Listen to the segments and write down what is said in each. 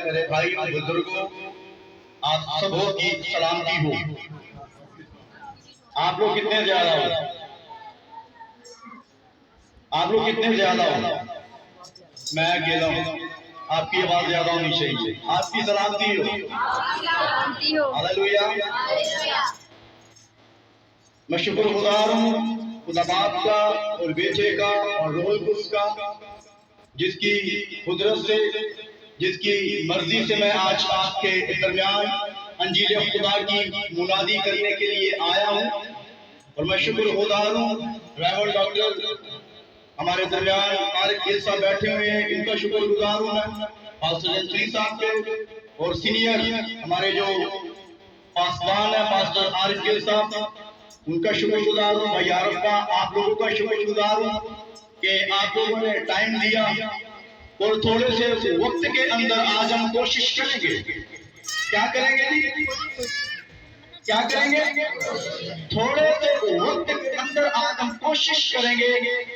میرے بھائیوں بزرگوں، آپ سبوں کی سلامتی ہو۔ آپ لوگ کتنے زیادہ ہو؟ آپ لوگ کتنے زیادہ ہو؟ میں اکیلا ہوں۔ آپ کی آواز زیادہ ہونی چاہیے۔ آپ کی سلامتی ہو۔ ہاللیلویہ۔ میں شکر گزار ہوں خدا باپ کا اور بیٹے کا اور روح القدس کا، جس کی قدرت سے، جس کی مرضی سے میں آج آپ کے درمیان انجیل خدا کی منادی کرنے کے لیے آیا ہوں۔ اور میں شکر گزار ہوں ریورنڈ ڈاکٹر ہمارے درمیان طارق گل صاحب بیٹھے ہوئے ہیں، ان کا شکر گزار ہوں میں پاسٹر جنتری صاحب کے، اور سینئر ہمارے جو پاسبان ہیں پاسٹر عارف گل صاحب، ان کا شکر گزار ہوں۔ بھائی عارف کا، آپ لوگوں کا شکر گزار ہوں کہ آپ لوگوں نے ٹائم دیا، اور تھوڑے سے وقت کے اندر آج ہم کوشش کریں گے۔ کیا کریں گے جی؟ کیا کریں گے؟ تھوڑے سے وقت کے اندر آج ہم کوشش کریں گے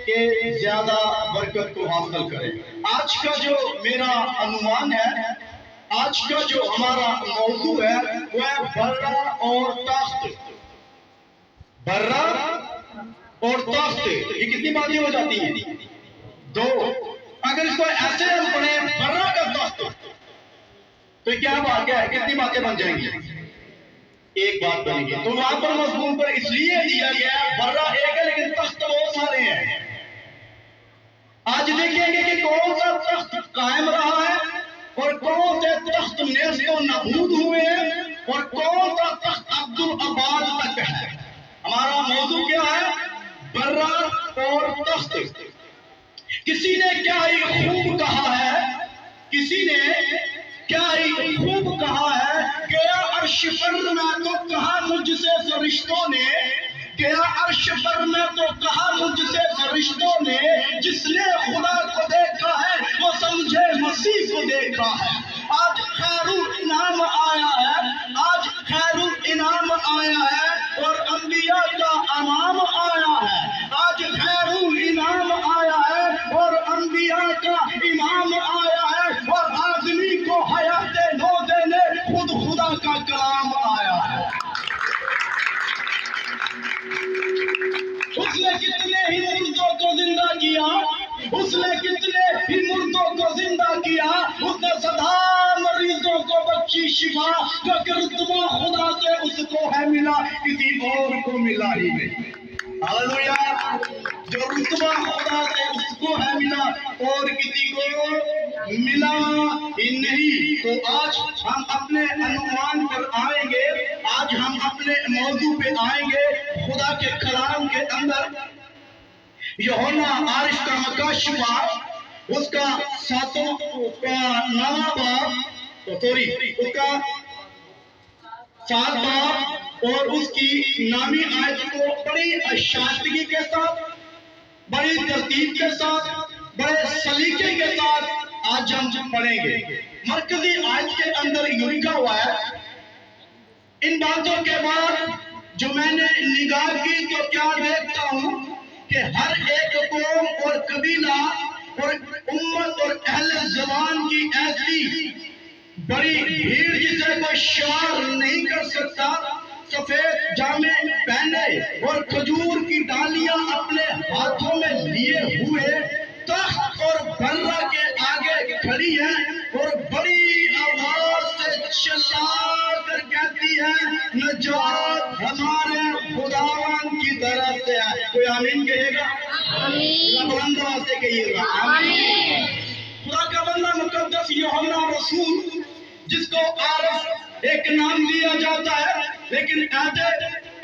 کہ زیادہ برکت کو حاصل کریں۔ آج کا جو میرا عنوان ہے، آج کا جو ہمارا موضوع ہے، وہ ہے برہ اور تاخت۔ برہ اور تاخت، یہ کتنی باتیں ہو جاتی ہیں؟ دو۔ اگر اس کو ایسے ہم پڑھیں برہ کا تخت، تو کیا بات ہے؟ کتنی باتیں بن جائیں گی؟ ایک بات بنے گی۔ تو وہاں پر مضمون پر اس لیے دیا گیا ہے برہ ایک ہے لیکن تخت بہت سارے ہیں۔ آج دیکھیں گے کہ کون سا تخت قائم رہا ہے، اور کون سے تخت نیست و نابود ہوئے ہیں، اور کون سا تخت عبدالآباد تک ہے۔ ہمارا موضوع کیا ہے؟ برہ اور تخت۔ کسی نے کیا ہی خوب کہا ہے، کسی نے کیا ہی خوب کہا ہے، گیا عرش پر میں تو کہا مجھ سے فرشتوں نے، گیا عرش پر میں تو کہا مجھ سے فرشتوں نے، جس نے خدا کو دیکھا ہے وہ سمجھے مسیح کو دیکھا ہے۔ آج خیر الانعام آیا ہے، آج خیر الانعام آیا ہے، اور انبیاء کا امام آیا ہے۔ آج خیر الانعام آیا ہے اور انبیاء کا امام آیا ہے، اور آدمی کو حیات نو دینے خود خدا کا کلام آیا ہے۔ اس نے کتنے ہی مردوں کو زندہ کیا، اس نے کتنے ہی مردوں کو زندہ کیا، اس نے سدا مریضوں کو بخشی شفا، جو رتبہ خدا سے اس کو ہے ملا، کسی اور کو ملا ہی نہیں۔ ہاللیلویہ۔ جو رتبہ خدا سے اس کو ہے ملا اور کسی کو ملا ہی نہیں۔ تو آج ہم اپنے عنوان پر آئیں گے، آج ہم اپنے موضوع پہ آئیں گے۔ خدا کے کلام کے اندر یوحنا عارف کا مکاشفہ، اس کا ساتوں کا نواں باب، اس کا 7 باب اور اس کی نامی آیت کو بڑی شائستگی کے ساتھ، بڑی ترتیب کے ساتھ، بڑے سلیقے کے ساتھ آج ہم پڑھیں گے۔ مرکزی آیت کے اندر یہ لکھا ہوا ہے، ان باتوں کے بعد جو میں نے نگاہ کی تو کیا دیکھتا ہوں کہ ہر ایک قوم اور قبیلہ اور امت اور اہل زبان کی ایسی بڑی بھیڑ جسے کوئی شمار نہیں کر سکتا، سفید جامے پہنے اور کھجور کی ڈالیاں اپنے ہاتھوں میں لیے ہوئے تخت اور برہ کے آگے کھڑی ہے، اور بڑی آواز سے چلا کر کہتی ہے، نجات ہمارے خداوند کی طرف سے ہے۔ کوئی آمین کہے گا؟ آمین۔ بلند آواز سے کہیے گا آمین۔ خدا کا بندہ مقدس یوحنا رسول، جس کو عارف ایک نام دیا جاتا ہے، لیکن عہد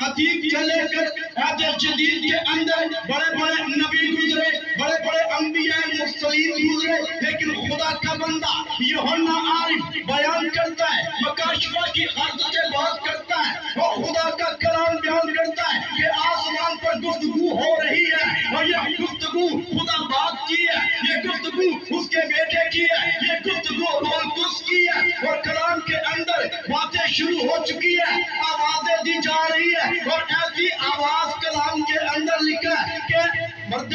عتیق چلے کر عہد جدید کے اندر بڑے بڑے نبی گزرے، بڑے بڑے انبیاء مرسلین گزرے، لیکن خدا کا بندہ یوحنا عارف بیان کرتا ہے، مکاشفہ کی عرض سے بات کرتا ہے، اور خدا کا کلام بیان کرتا ہے کہ آسمان پر گفتگو ہو رہی ہے، اور یہ گفتگو خدا بات کی ہے، یہ گفتگو اس کے بیٹے کی ہے، یہ گفتگو روح القدس کی ہے، اور کلام کے اندر باتیں شروع ہو چکی ہے، آوازیں دی جا رہی ہے، اور ایسی آواز کلام کے اندر لکھا ہے کہ مرد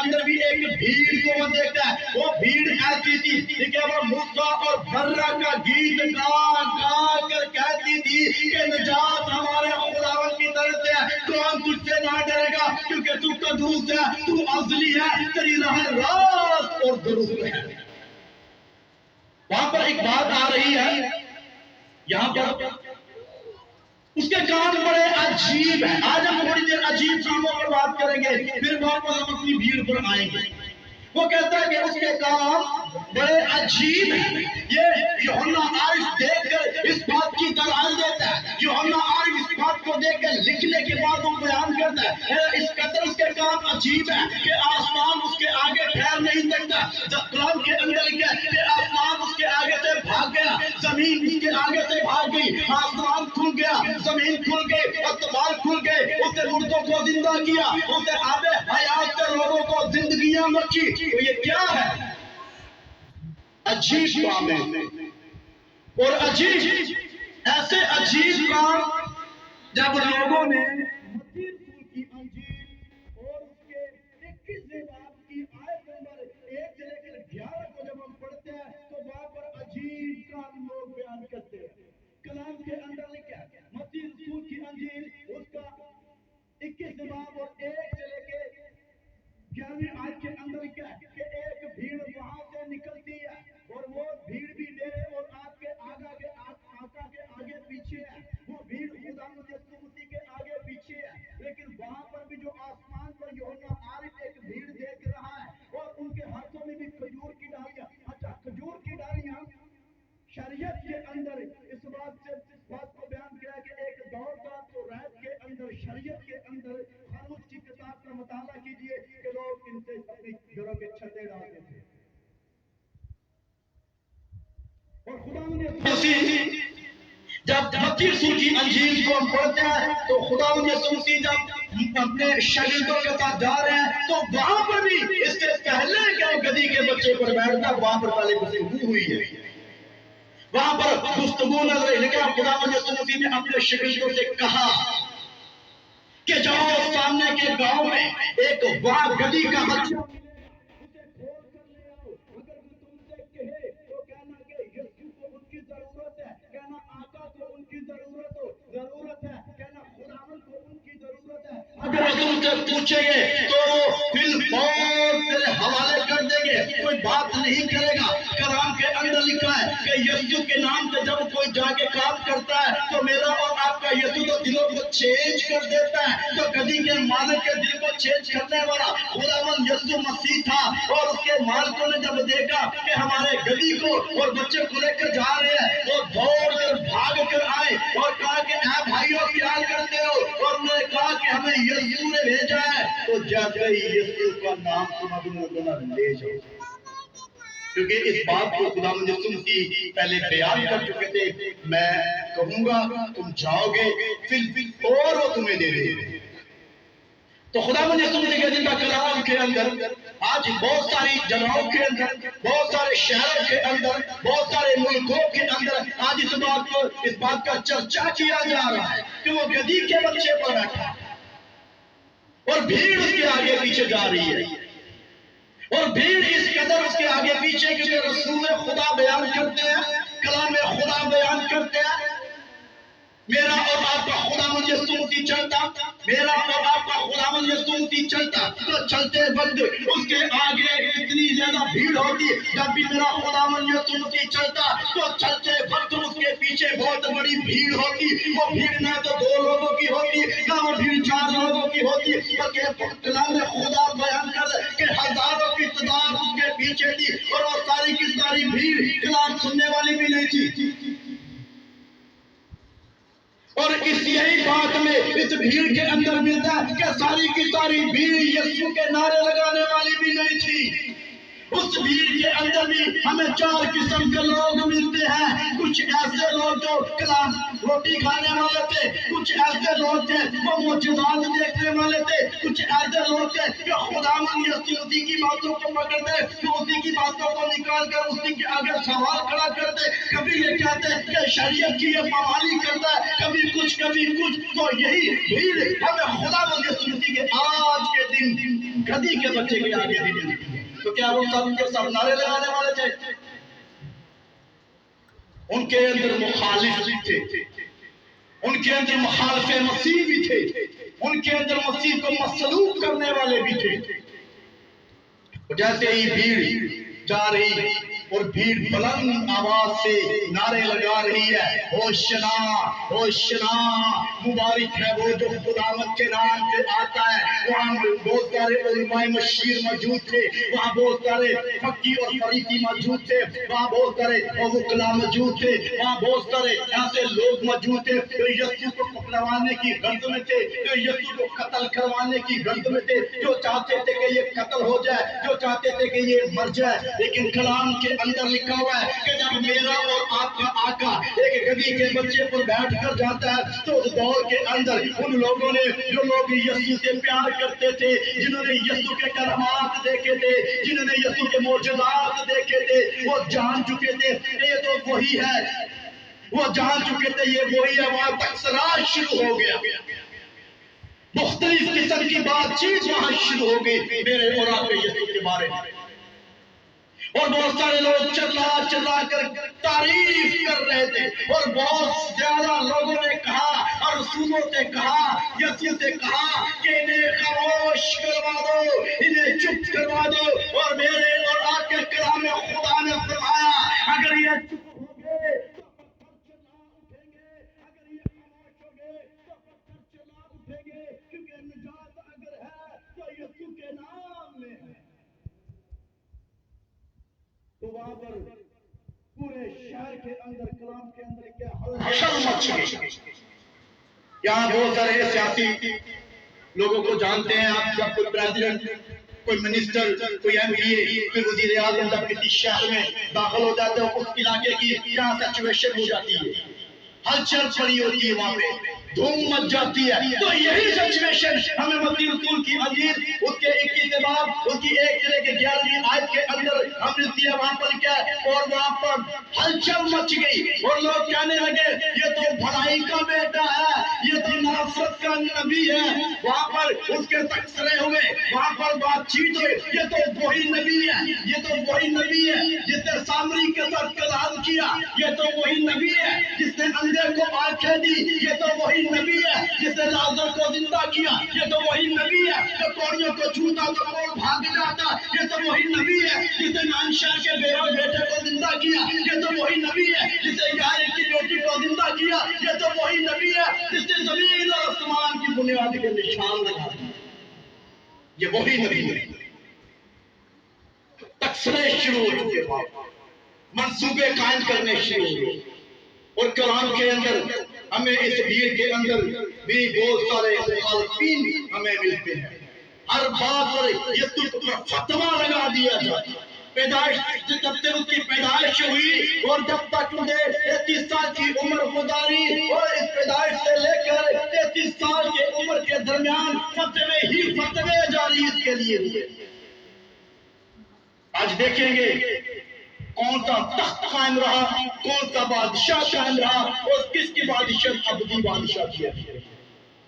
اندر بھی ایک بھیڑ کو وہ دیکھتا ہے. وہ بھیڑ ایسی تھی کہ وہ موسیٰ اور برا کا گیت گا گا کر کہتی تھی کہ نجات ہمارے خداوند کی طرف سے ہے. کون تجھ سے نہ ڈرے گا کیونکہ تو قدوس ہے, تو ازلی ہے, تیری راہ راست اور درست ہے. وہاں پر ایک بات آ رہی ہے, یہاں پر اس کے کام بڑے عجیب ہیں. آج ہم تھوڑی دیر عجیب کاموں پر بات کریں گے, پھر واپس ہم اپنی بھیڑ پر آئیں گے. وہ کہتا ہے کہ اس کے کام بڑے عجیب ہیں. یہ یوحنا عارف دیکھ کر اس بات کی دلائل دیتا ہے. یوحنا عارف اس بات کو دیکھ کر لکھنے کے بعد وہ بیان کرتا ہے اس قدر اس کے کام عجیب ہے کہ آسمان اس کے آگے ٹھہر نہیں سکتا. جب کلام کے اندر لکھا ہے کہ آسمان اس کے آگے سے بھاگ گیا, زمین اس کے آگے سے بھاگ گئی, آسمان کھل گیا, زمین کھل گئی, اسمان کھل گئے, اس نے مردوں کو زندہ کیا, اس نے آب حیات سے لوگوں کو زندگیاں بخشی. تو یہ کیا ہے؟ عجیب کام ہے. اور عجیب ایسے عجیب کام جب لوگوں نے متی رسول کی انجیل اور اس کے 21ویں باب کی آیت نمبر 1 سے لے کر 11 کو جب ہم پڑھتے ہیں تو وہاں پر عجیب کام لوگ بیان کرتے ہیں. کلام کے اندر لکھا ہے متی رسول کی انجیل اس کا 21ویں باب اور 1 سے لے کے 11ویں آیت کے اندر لکھا ہے کہ ایک بھیڑ وہاں سے نکلتی ہے اور وہ بھیڑ بھی میرے اور آپ کے آقا کے آگے پیچھے ہے. وہ بھیڑ خداوند یسوع مسیح کے آگے پیچھے ہے. لیکن وہاں پر بھی جو آسمان پر یوحنا عارف ایک بھیڑ دیکھ رہا ہے اور ان کے ہاتھوں میں بھی کھجور کی ڈالیاں. اچھا, کھجور کی ڈالیاں شریعت کے اندر اس بات کو بیان کیا کہ ایک دور تھا تو رات کے اندر شریعت کے اندر خروج کی کتاب کا مطالعہ کیجئے کہ لوگ ان سے اپنی گھروں کے چھتے ڈالتے تھے. اور خداوند یسوع جب متی رسول کی انجیل کو ہم پڑھتے ہیں تو خداوند یسوع مسیح جب اپنے شاگردوں کے ساتھ جا رہے ہیں تو وہاں پر بھی اس سے پہلے کہ وہ گدھی کے بچے پر بیٹھتا وہاں پر پہلے گفتگو ہوئی ہے. وہاں پر گفتگو نظر آئی. لیکن خداوند یسوع مسیح نے اپنے شاگردوں سے کہا کہ جاؤ سامنے کے گاؤں میں ایک وہاں گدھی کا بچہ اسے کھول کر لے آؤ. اگر وہ تم سے کہے تو کہنا کہ یسوع کو ان کی ضرورت ہے, کہنا آقا کو ان کی ضرورت ہے, کہنا خداوند کو ان کی ضرورت ہے. اگر وہ تم سے پوچھیں گے تو بالفور تیرے حوالے کر دیں گے, کوئی بات نہیں کرے گا. کلام کے اندر لکھا ہے کہ یسوع کے نام سے جب کوئی جا کے کام کرتا ہے تو میرا اور آپ کا یسوع تو دلوں کو چینج کر دیتا ہے. تو گدھی کے مالک کے دل کو چینج کرنے والا خداوند یسوع مسیح تھا. اور اس کے مالکوں نے جب دیکھا کہ ہمارے گدھی کو اور بچے کو لے کر جا رہے ہیں, وہ دوڑ کر بھاگ کر آئے اور کہا کہ اے بھائیو کیا کرتے ہو, اور انہوں نے کہا کہ ہمیں یسوع نے بھیجا ہے. تو جاتے ہی یسوع کا نام تم اپنے لے جاؤ, کیونکہ اس بات کو خداوند یسوع مسیح پہلے بیان کر چکے تھے. میں کہوں گا تم جاؤ گے پھر اور وہ تمہیں دے دیں گے. تو خداوند یسوع مسیح کے دن کا کلام کے اندر آج بہت ساری جگہوں کے اندر, بہت سارے شہروں کے اندر, بہت سارے ملکوں کے اندر آج اس بات کا چرچا کیا جا رہا ہے کہ وہ گدھی کے بچے پر بیٹھا اور بھیڑ اس کے آگے پیچھے جا رہی ہے. اور بھیڑ اس قدر اس کے آگے پیچھے کیونکہ رسول خدا بیان کرتے ہیں, کلام خدا بیان کرتے ہیں میرا اور آپ کا خداوند یسوع مسیح چلتا, میرا اور آپ کا خداوند یسوع مسیح چلتا تو چلتے وقت اس کے آگے اتنی زیادہ بھیڑ ہوتی. جب بھی میرا خداوند یسوع مسیح چلتا تو چلتے وقت اس کے پیچھے بہت بڑی بھیڑ ہوتی. وہ بھیڑ نہ تو 2 لوگوں کی ہوتی, نہ وہ بھیڑ 4 لوگوں کی ہوتی, بلکہ کلام خدا بیان کر کہ ہزاروں کی تعداد اس کے پیچھے تھی. اور وہ ساری کی ساری بھیڑ کلام سننے والی بھی نہیں تھی. اور اس یہی بات میں اس بھیڑ کے اندر ملتا ہے کہ ساری کی ساری بھیڑ یسوع کے نعرے لگانے والی بھی نہیں تھی. اس بھیڑ کے اندر بھی ہمیں 4 قسم کے لوگ ملتے ہیں. کچھ ایسے لوگ جو کلام روٹی کھانے والے تھے, کچھ ایسے لوگ تھے وہ معجزات دیکھنے والے تھے, کچھ ایسے لوگ تھے جو خداوند یسوع مسیح کی باتوں کو پکڑتے, جو اسی کی باتوں کو نکال کر اسی کے آگے سوال کھڑا کرتے. کبھی یہ کہتے کہ شریعت کی یہ پامالی کرتا ہے, کبھی کچھ. تو یہی بھیڑ ہمیں خداوند یسوع مسیح کے آج کے دن گدھی کے بچے کے آگے دی جاتی ہے۔ تو کیا وہ سب کے سب نعرے لگانے والے تھے؟ ان کے اندر مخالف تھے، ان کے اندر مخالف مسیح بھی تھے، ان کے اندر مسیح کو مسلوب کرنے والے بھی تھے۔ جیسے ہی بھیڑ جا رہی اور بھیڑ بلند آواز سے نعرے لگا رہی ہے، ہوشنا ہوشنا، مبارک ہے وہ جو خداوند کے نام سے آتا ہے۔ وہاں بہت سارے علماء مشیر موجود تھے، وہاں بہت سارے فقی اور فریقی موجود تھے، وہاں بہت سارے وکلا موجود تھے، وہاں بہت سارے ایسے لوگ موجود تھے جو یسوع کو پکڑوانے کی غرض میں تھے، جو یسوع کو قتل کروانے کی غرض میں تھے، جو چاہتے تھے کہ یہ قتل ہو جائے، جو چاہتے تھے کہ یہ مر جائے۔ لیکن کلام کے اندر لکھا ہوا ہے کہ جب میرا اور آپ کا آقا ایک گدھی کے بچے پر بیٹھ کر جاتا ہے تو اس دور کے اندر ان لوگوں نے، جو لوگ یسوع سے پیار کرتے تھے، جنہوں نے یسوع کے کرامات دیکھے تھے، جنہوں نے یسوع کے معجزات دیکھے تھے، وہ جان چکے تھے یہ تو وہی ہے، وہ جان چکے تھے یہ وہی ہے۔ وہاں تکثرا شروع ہو گیا، مختلف قسم کی بات چیت وہاں شروع ہو گئی میرے اور آپ کے یسوع کے بارے میں، اور بہت سارے لوگ چلا چلا کر تعریف کر رہے تھے، اور بہت زیادہ لوگوں نے کہا اور رسولوں سے کہا، یسوع سے کہا کہ انہیں خاموش کروا دو، انہیں چپ کروا دو۔ اور میرے اور آپ کے کلام میں خدا نے فرمایا اگر یہ چپ ہو گے تو پتھر چلا اٹھیں گے، اگر یہ خاموش ہو گے تو پتھر چلا اٹھیں گے، کیونکہ نجات اگر ہے تو یسوع کے نام میں ہے۔ تو وہاں پر پورے شہر کے اندر کلام کے اندر کیا ہلچل مچ گئی۔ یہاں بہت سارے سیاسی لوگوں کو جانتے ہیں آپ، جب کوئی پریزیڈنٹ، کوئی منسٹر، کوئی ایم پی اے، کوئی وزیر اعظم جب کسی شہر میں داخل ہو جاتے ہیں، اس علاقے کی کیا سچویشن ہو جاتی ہے، ہلچل پڑی ہوتی ہے، وہاں پہ دھوم مچ جاتی ہے۔ تو یہی سچویشن ہمیں متی رسول کی انجیل اس کے 21 باب اس کی 1 سے لے کے 11ویں آیت کے اندر ہم ملتی ہے، وہاں پر کیا ہے، اور وہاں پر ہلچل مچ گئی اور لوگ کہنے لگے یہ تو بھلائی کا بیٹا ہے، یہ تو ناصرت کا نبی ہے۔ وہاں پر اس کے تبصرے ہوئے، وہاں پر بات چیت ہوئی، یہ تو وہی نبی ہے، یہ تو وہی نبی ہے جس نے سامری کے ساتھ کلام کیا، یہ تو وہی نبی ہے جس نے اندھے کو آنکھیں دی، یہ تو وہی نبی ہے جس نے لازر کو زندہ کیا، یہ تو وہی نبی ہے جو کوڑیوں کو چھوتا تو کوڑ بھاگ جاتا، یہ تو وہی نبی ہے جس نے نانشا کے بیٹے کو زندہ کیا، یہ تو وہی نبی ہے جس نے یائر کی بیٹی کو زندہ کیا، یہ تو وہی نبی ہے جس نے زمین اور آسمان کی بنیاد کے نشان لگا دیے، یہ وہی نبی ہے۔ تبصرے شروع ہو چکے، منصوبے قائم کرنے شروع ہوئے، اور کلام کے اندر ہمیں اس بھیڑ کے اندر بھی بہت سارے مخالفین ہمیں ملتے ہیں۔ ہر بات پر یسوع پر فتویٰ لگا دیا جاتا ہے۔ پیدائش جب سے اس کی پیدائش ہوئی اور جب تک مجھے 33 سال کی عمر گزاری، اور اس پیدائش سے لے کر 33 سال کے عمر کے درمیان فتوے ہی فتوے جاری اس کے لیے ہوئے۔ آج دیکھیں گے کون سا تخت قائم رہا، کون سا بادشاہ قائم رہا، اور کس کی بادشاہ ابدی بادشاہ کیا۔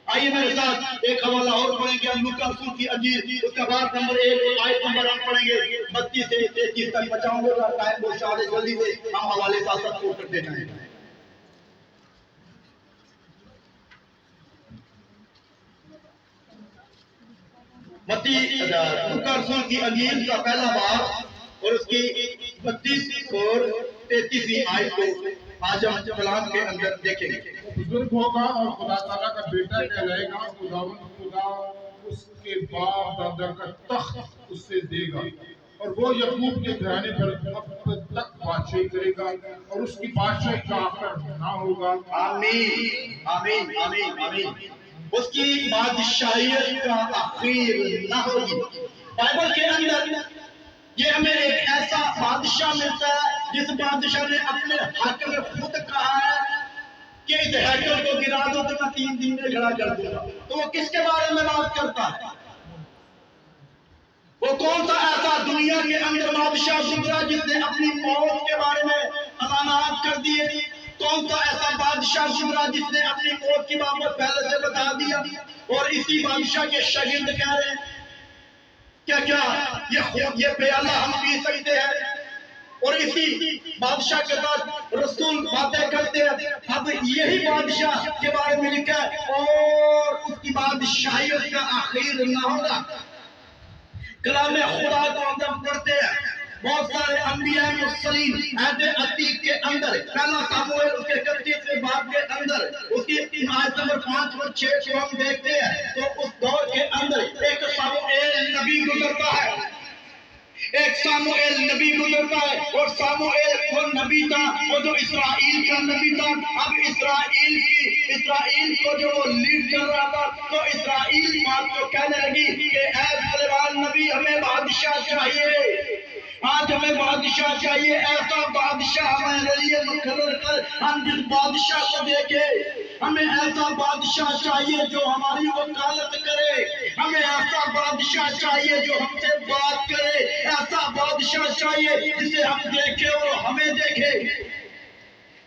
آئیے میرے ساتھ ایک حوالہ اور پڑھیں گے، لوکا رسول کی انجیل اس کا باب نمبر 1 آیت نمبر ہم پڑھیں گے 32 سے 33 تک۔ بچاؤں گے ٹائم بہت شارٹ ہے، جلدی سے ہم حوالے ساتھ ساتھ پڑھ کرتے جائیں۔ لوکا رسول کی انجیل کا پہلا باب اور اس کی 32 اور 33 آیت کو آج ہم کلام کے اندر دیکھیں گے۔ بزرگ ہوگا اور خدا تعالیٰ کا بیٹا کہلائے گا، خداوند خدا اس کے باپ دادا کا تخت اس سے دے گا، اور وہ یعقوب کے گھرانے پر اب تک بادشاہی کرے گا، اور اس کی بادشاہی کا آخر نہ ہوگا۔ آمین آمین آمین آمین۔ اس کی بادشاہیت کا آخر نہ ہوگی۔ بائبل کے اندر یہ ہمیں ایک ایسا بادشاہ ملتا ہے جس بادشاہ نے اپنے حق میں خود کہا ہے کہ اس ہیکل کو گرا دو تو میں 3 دن میں کھڑا کر دوں گا۔ تو وہ کس کے بارے میں بات کرتا ہے؟ وہ کون سا ایسا دنیا کے اندر بادشاہ گزرا جس نے اپنی موت کے بارے میں اعلانات کر دیے؟ کون سا ایسا بادشاہ گزرا جس نے اپنی موت کی بابت پہلے سے بتا دیا؟ اور اسی بادشاہ کے شاگرد کہہ رہے ہیں کیا یہ پیالہ ہم پی سکتے ہیں؟ اور اسی بادشاہ کے بعد رسول باتیں کرتے ہیں. اب یہی بادشاہ کے بارے میں لکھا ہے اور اس کی بادشاہیت کا آخر نہ ہوگا. کلام خدا کو ہم پڑھتے ہیں بہت سارے انبیاء مرسلین عہد عتیق کے اندر پہلا ساموئیل اس کے 31ویں باب کے اندر اس کی آیت نمبر 5 اور 6 کو ہم دیکھتے ہیں تو اس دور کے اندر ایک ساموئیل نبی گزرتا ہے. ایک ساموئیل نبی گزرتا ہے اور ساموئیل وہ نبی تھا وہ جو اسرائیل کا نبی تھا. اب اسرائیل کو جو وہ لیڈ کر رہا تھا تو اسرائیل بات کو کہنے لگی کہ اے سلیمان نبی ہمیں بادشاہ چاہیے. آج ہمیں بادشاہ چاہیے. ایسا بادشاہ ہمارے لیے مقرر کر. ہم جس بادشاہ کو دیکھے ہمیں ایسا بادشاہ چاہیے جو ہماری وکالت کرے. ہمیں ایسا بادشاہ چاہیے جو ہم سے بات کرے. ایسا بادشاہ چاہیے جسے ہم دیکھیں اور ہمیں دیکھے.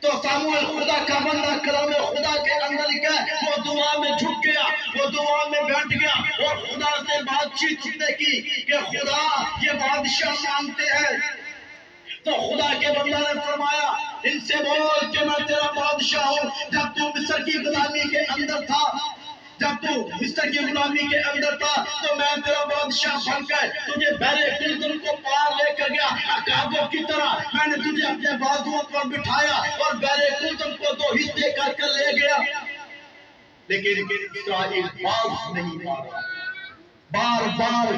تو ساموئیل خدا کا بندہ کلام خدا کے اندر لکھا ہے وہ دعا میں جھک گیا, وہ دعا میں بیٹھ گیا اور خدا سے بات چیت کی کہ خدا یہ بادشاہ مانتے ہیں. تو خدا کے بندہ نے فرمایا ان سے بول کہ میں تیرا بادشاہ ہوں. جب تو مصر کی غلامی کے اندر تھا تو میں تیرا بادشاہ بن کر تجھے بحر اردن کو پار لے کر گیا. عقابوں کی طرح میں نے تجھے اپنے بازوؤں پر بٹھایا اور بحر اردن کو 2 حصے کر لے گیا. لیکن اسرائیل باز نہیں مانا. بار بار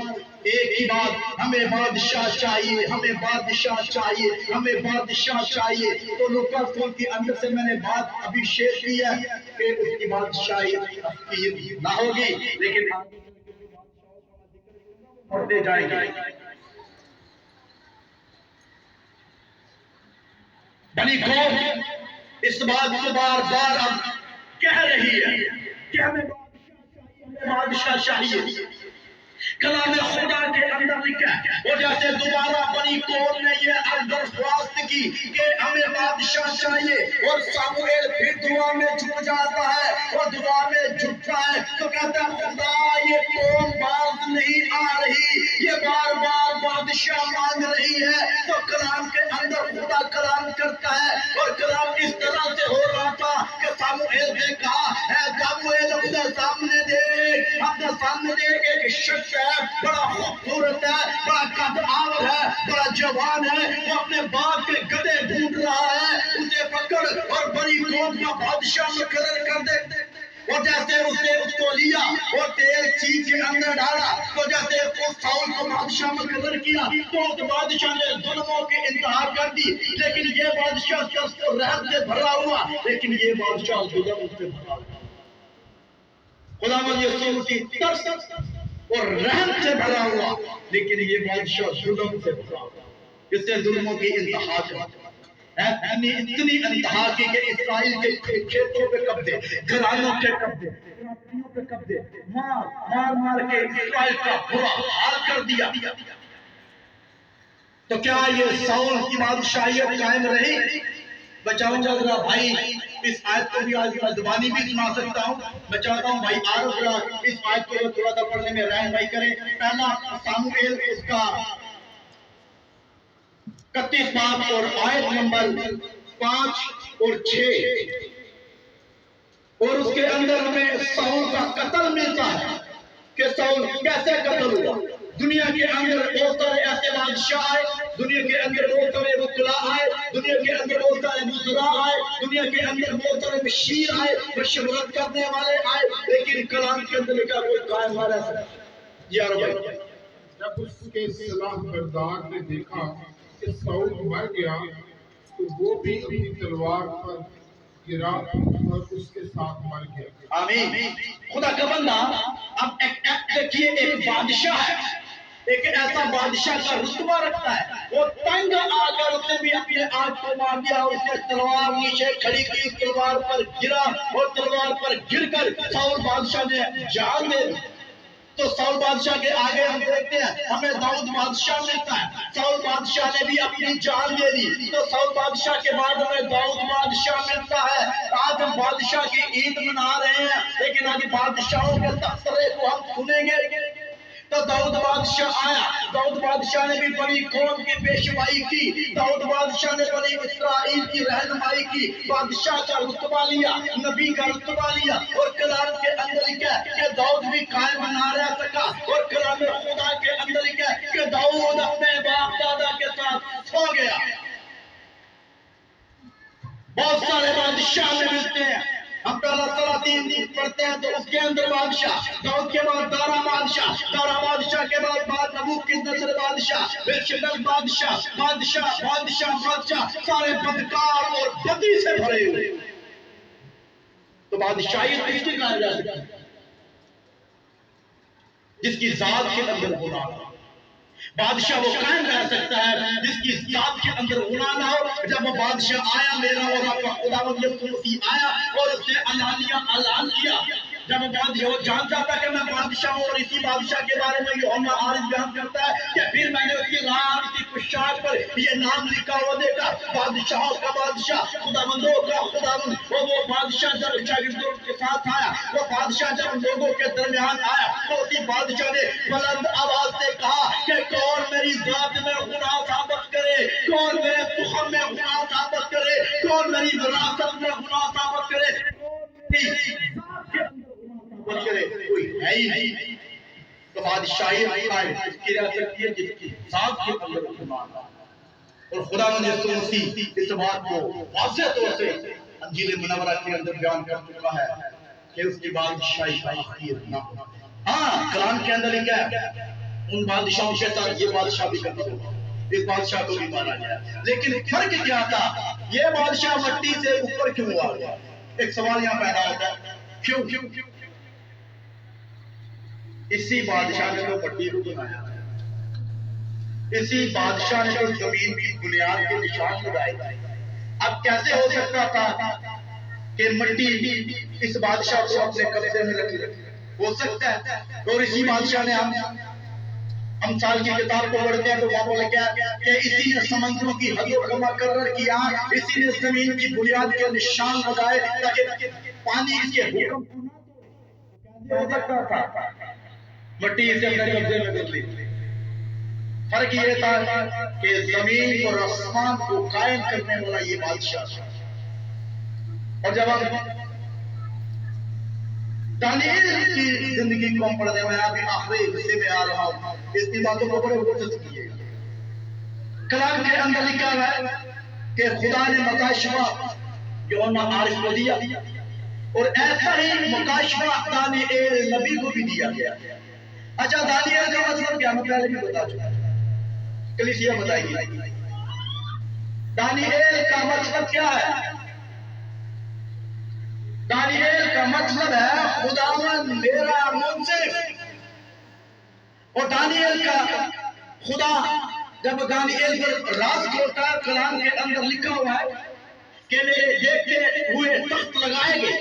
ایک ہی بات ہمیں بادشاہ چاہیے, ہمیں بادشاہ چاہیے, ہمیں بادشاہ چاہیے. تو لوکا سول کے اندر سے میں نے بات ابھی شیئر کی ہے کہ اس کی بادشاہی نہ ہوگی لیکن پڑھتے جائیں گے. بنی قوم اس بات کو بار بار اب کہہ رہی ہے کہ ہمیں بادشاہ چاہیے. کلام خدا کے اندر لکھا ہے اور جیسے دوبارہ بنی قوم نے یہ عرض درخواست کی کہ ہمیں بادشاہ چاہیے اور ساموئیل پھر دعا میں جھک جاتا ہے اور دعا میں جھکتا ہے تو کہتا ہے خدا یہ قوم باز نہیں آ رہی, یہ بار بار بادشاہ مانگ رہی ہے. تو کلام کے اندر خدا کلام کرتا ہے اور کلام اس طرح سے ہو رہا تھا کہ ساموئیل نے کہا اے ساموئیل اپنے سامنے دیکھ ایک شخص ہے بڑا خوبصورت ہے, بڑا قد آور ہے, بڑا جوان ہے. وہ اپنے باپ کے گدھے ڈھونڈ رہا ہے, اسے پکڑ اور بڑی قوم کا بادشاہ مقرر کر دے. اور جیسے اس نے اس کو لیا اور تیل چیز کے اندر ڈالا تو جیسے اس ساؤل کو بادشاہ مقرر کیا تو اس بادشاہ نے ظلموں کی انتہا کر دی. لیکن یہ بادشاہ شخص کو رحمت سے بھرا ہوا, لیکن یہ بادشاہ ظلم سے بھرا ہوا. خداوند یسوع کی ترس اور رحمت سے بھرا ہوا, لیکن یہ بادشاہ ظلم سے بھرا ہوا. اس سے ظلموں کی انتہا کر اتنی انتہا کی کہ اسرائیل کے کھیتوں پہ قبضے, گھرانوں کے قبضے, پراپرٹیوں پہ قبضے, مار کے اسرائیل کا برا حال کر دیا. تو کیا یہ ساؤل کی بادشاہیت قائم رہی؟ میں چاہوں گا ذرا بھائی اس آیت کو بھی آج میں زبانی بھی سنا سکتا ہوں. میں چاہتا ہوں بھائی عارف ذرا اس آیت کو تھوڑا سا پڑھنے میں رہنمائی کریں. پہلا ساموئیل اس کا 31 باب اور آیت نمبر 5 اور 6 اور اس کے اندر ہمیں ساؤل کا قتل ملتا ہے کہ ساؤل کیسے قتل ہوا. دنیا کے اندر بہت سارے ایسے بادشاہ آئے, دنیا کے اندر بہت سارے وکلاء آئے, دنیا کے اندر بہت سارے وزراء آئے, دنیا کے اندر بہت سارے بشیر آئے, مشورت کرنے والے آئے, لیکن کلام کے اندر کا کوئی قائم نہ رہ سکا. یار بھائی جب اس کے صلاح بردار نے دیکھا کہ ساؤل مر گیا تو وہ بھی اپنی تلوار پر گرا اور اس کے ساتھ مر گیا. آمین. خدا کا بندہ اب دیکھیے ایک بادشاہ ہے, ایک ایسا بادشاہ کا رتبہ رکھتا ہے. وہ تنگ آ کر اس نے بھی اپنے آنکھ کو مار دیا, اس نے تلوار نیچے کھڑی کی, تلوار پر گرا اور تلوار پر گر کر ساؤل بادشاہ نے جان دے دی. تو ساؤل بادشاہ کے آگے ہم دیکھتے ہیں ہمیں داؤد بادشاہ ملتا ہے. ساؤل بادشاہ نے بھی اپنی جان دے دی. تو ساؤل بادشاہ کے بعد ہمیں داؤد بادشاہ ملتا ہے. آج ہم بادشاہ کی عید منا رہے ہیں, لیکن آج بادشاہوں کے تذکرے کو ہم سنیں گے. تو تو داؤد بادشاہ آیا. داؤد بادشاہ نے بھی بڑی قوم کی پیشوائی کی. داؤد بادشاہ نے بڑی اسرائیل کی رہنمائی کی. بادشاہ کا رتبہ لیا, نبی کا رتبہ لیا, اور کلام کے اندر لکھا ہے کہ داؤد بھی قائم نہ رہ سکا, اور کلام خدا کے اندر لکھا ہے کہ داؤد اپنے باپ دادا کے ساتھ سو گیا. بہت سارے بادشاہ میں ملتے ہیں. ہم پہلا سلاطین پڑھتے ہیں تو اس کے اندر بادشاہ, داؤد کے بعد دارا بادشاہ, دارا بادشاہ کے بعد نبوکدنصر بادشاہ, بلشدد بادشاہ, بادشاہ سارے بدکار اور بدی سے بھرے ہوئے. تو بادشاہی کس کی کہا جا سکتا ہے؟ جس کی ذات کے اندر گناہ ہو. بادشاہ وہ قائم رہ سکتا ہے جس کی ذات کے اندر گناہ نہ ہو. جب وہ بادشاہ آیا, میرا اور آپ کا خداوند یسوع مسیح آیا اور اس نے اعلان کیا. جب وہ بادشاہ وہ جانتا تھا کہ میں بادشاہ ہوں, اور اسی بادشاہ کے بارے میں یوحنا عارض بیان کرتا ہے کہ پھر میں نے اس کی راہ کی پوشاک پر یہ نام لکھا ہوا دیکھا, بادشاہوں کا بادشاہ, خداوندوں کا خداوند. وہ بادشاہ جب شاگردوں کے ساتھ آیا, وہ بادشاہ جب لوگوں کے درمیان آیا, تو اسی بادشاہ نے بلند آواز سے کہا کہ کون میری ذات میں گناہ ثابت کرے, کون میرے تخم میں گناہ ثابت کرے, کون میری وراثت میں گناہ ثابت کرے, کوئی ہے ہی نہیں. تو بادشاہی اس کی رہ سکتی ہے جس کی ذات کے اندر گناہ نہ ہو. اور خداوند یسوع مسیح اس بات کو واضح طور سے انجیل منورہ کے اندر بیان کر چکا ہے کہ اس کی بادشاہی کا آخر نہ ہو. ہاں, قرآن کے اندر لکھا ہے ان بادشاہوں کے ساتھ یہ بادشاہ بھی کرتا ہوگا, اس بادشاہ کو بھی مارا گیا. لیکن فرق کیا تھا؟ یہ بادشاہ مٹی سے اوپر کیوں آ گیا؟ ایک سوال یہاں پیدا ہوتا ہے, کیوں؟ اسی بادشاہ نے تو مٹی کو بنایا, اسی بادشاہ نے تو زمین کی بنیاد کے نشان لگائے. اب کیسے ہو سکتا تھا کہ مٹی اس بادشاہ کو اپنے قبضے میں رکھی؟ ہو سکتا ہے. اور اسی بادشاہ نے ہم سال کی کتاب کو پڑھتے ہیں تو وہاں پر لکھا ہے کہ اسی نے سمندروں کی حدوں کو مقرر کیا, اسی نے زمین کی بنیاد کے نشان لگائے تاکہ پانی اس کے حکم ہو سکتا تھا مٹی اسے اپنے قبضے میں کر لی. فرق یہ تھا کہ زمین اور آسمان کو قائم کرنے والا یہ بادشاہ تھا. اور جب ہم دانیال کی زندگی کو ہم پڑھتے ہیں, میں ابھی آخری حصے میں آ رہا ہوں, اس کی باتوں کو بڑے غور سے سنیے. کلام کے اندر لکھا ہے کہ خدا نے مکاشفہ یوحنا عارف کو دیا, اور ایسا ہی مکاشفہ دانیال نبی کو بھی دیا گیا. اچھا, دانیال کا مطلب کیا؟ میں پہلے بھی بتا چکا, کلیسیا بتائیے دانیال کا مطلب کیا ہے؟ دانیال کا مطلب ہے خداوند میرا منصف. اور دانیال کا خدا جب دانیال پر راز کھولتا ہے, کلام کے اندر لکھا ہوا ہے کہ میرے دیکھتے ہوئے تخت لگائے گئے.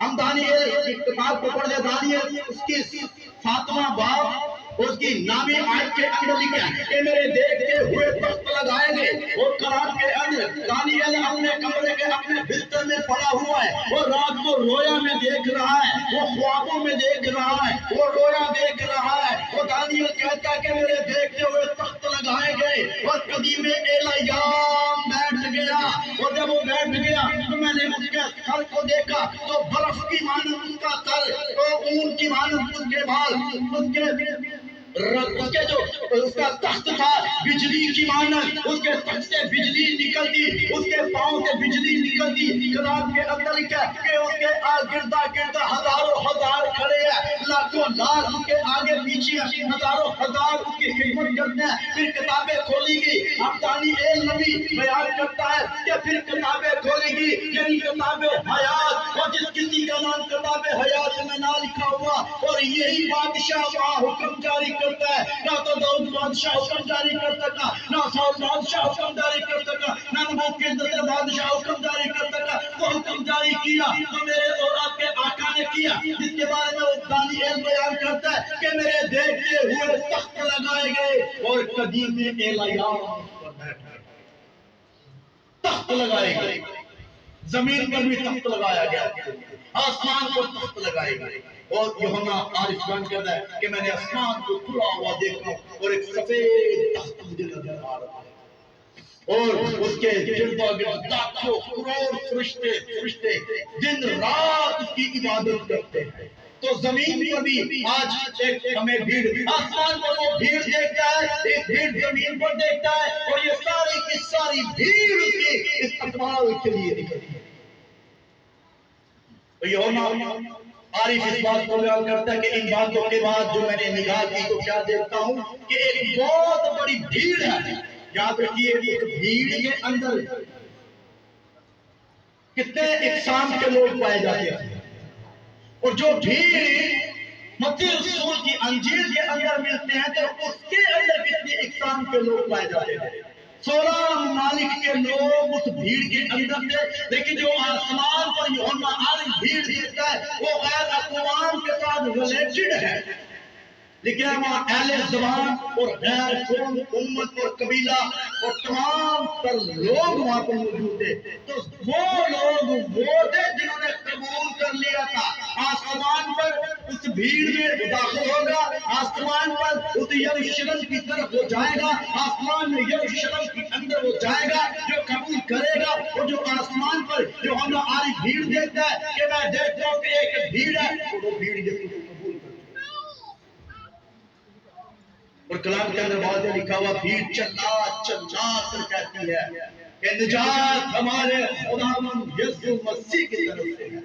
ہم دانیال کی کتاب کو پڑھتے, دانیال اس کی 7واں باب اس کی نامی آیت کے اندر لکھا ہے کہ میرے دیکھتے ہوئے تخت لگائے گئے. اور قرآن کے اندر دانیال اپنے کمرے کے اپنے بستر میں پڑا ہوا ہے, اور رات کو رویا میں دیکھ رہا ہے, وہ خوابوں میں دیکھ رہا ہے, وہ رویا دیکھ رہا ہے. اور دانیال کہتا ہے کہ میرے دیکھتے ہوئے تخت لگائے گئے, اور قدیم ایلیام بیٹھ گیا. اور جب وہ بیٹھ گیا تو میں نے اس کے سر کو دیکھا تو برف کی مانند اس کا سر, تو اون کی مانند اس کے بال, اس کا تخت تھا بجلی کی مانند, اس کے تخت سے بجلی نکلتی, اس کے پاؤں سے بجلی نکلتی. کلام کے اندر لکھا ہے کہ اس کے گردا گردا ہزاروں ہزار کھڑے ہیں, لاکھوں لاکھ اس کے آگے پیچھے, ہزاروں ہزار اس کی خدمت کرتے ہیں. پھر کتابیں کھولی گئی. اب دانیال نبی بیان کرتا ہے کہ پھر کتابیں کھولی گئی, یعنی کتاب حیات, اور جس کسی کا نام کتاب حیات میں نہ لکھا ہوا, اور یہی بادشاہ وہاں حکم جاری کرتا ہے. نہ تو داؤد بادشاہ حکم جاری کر سکا, نہ سول بادشاہ حکم جاری کر سکا, نہ نبوکدنصر بادشاہ حکم جاری کر سکا. وہ حکم جاری کیا تو میرے اور آپ کے آقا نے کیا, جس کے بارے میں دانیال بیان کرتا ہے کہ میرے دیکھتے ہوئے تخت لگائے گئے, اور قدیم ایلیام پر بیٹھے, تخت لگائے گئے. زمین پر بھی تخت لگایا گیا، آسمان پر تخت لگائے گئے۔ اور یوحنا عارف بیان کرتا ہے کہ میں نے آسمان کو کھلا ہوا دیکھا اور ایک سفید تخت مجھے نظر آ رہا ہے، اور اس کے گرد و گرد لاکھوں کروڑ فرشتے دن رات اس کی عبادت کرتے ہیں۔ تو زمین پر بھی آج ایک ہمیں بھیڑ، آسمان پر وہ بھیڑ دیکھتا ہے، ایک بھیڑ زمین پر دیکھتا ہے، اور یہ ساری کی ساری بھیڑ اس کی اس اقوال کے لیے نکلتی ہے۔ تو یوحنا عارف اس بات کو بیان کرتا ہے کہ ان باتوں کے بعد جو میں نے نگاہ کی تو کیا دیکھتا ہوں کہ ایک بہت بڑی بھیڑ ہے۔ یاد رکھیے ایک بھیڑ کے اندر کتنے اقسام کے لوگ پائے جاتے ہیں، اور جو بھیڑ متی رسول کی انجیل کے اندر ملتے ہیں تو اس کے اندر کتنے اقسام کے لوگ پائے جاتے ہیں۔ 16 ممالک کے لوگ اس بھیڑ کے اندر تھے، لیکن جو آسمان پر یوحنا عارف بھیڑ دیکھتا ہے وہ غیر اقوام کے ساتھ ریلیٹڈ ہے، لیکن وہاں اہل زبان اور غیر قوم، امت اور قبیلہ اور تمام تر لوگ وہاں پر موجود تھے۔ تو وہ لوگ وہ تھے جنہوں نے قبول کر لیا تھا آسمان پر اس بھیڑ میں داخل ہوگا، آسمان پر اس یروشلم کی طرف وہ جائے گا، آسمان میں یروشلم کے اندر وہ جائے گا جو قبول کرے گا۔ اور جو آسمان پر جو ہم عارف بھیڑ دیکھتا ہے کہ میں دیکھتا ہوں کہ ایک بھیڑ ہے، تو وہ بھیڑ یسوع کو قبول کرتا ہے۔ اور کلام کے اندر واضح لکھا ہوا بھیڑ چلا چلا کر کہتی ہے کہ نجات ہمارے خداوند یسوع مسیح کی طرف سے ہے۔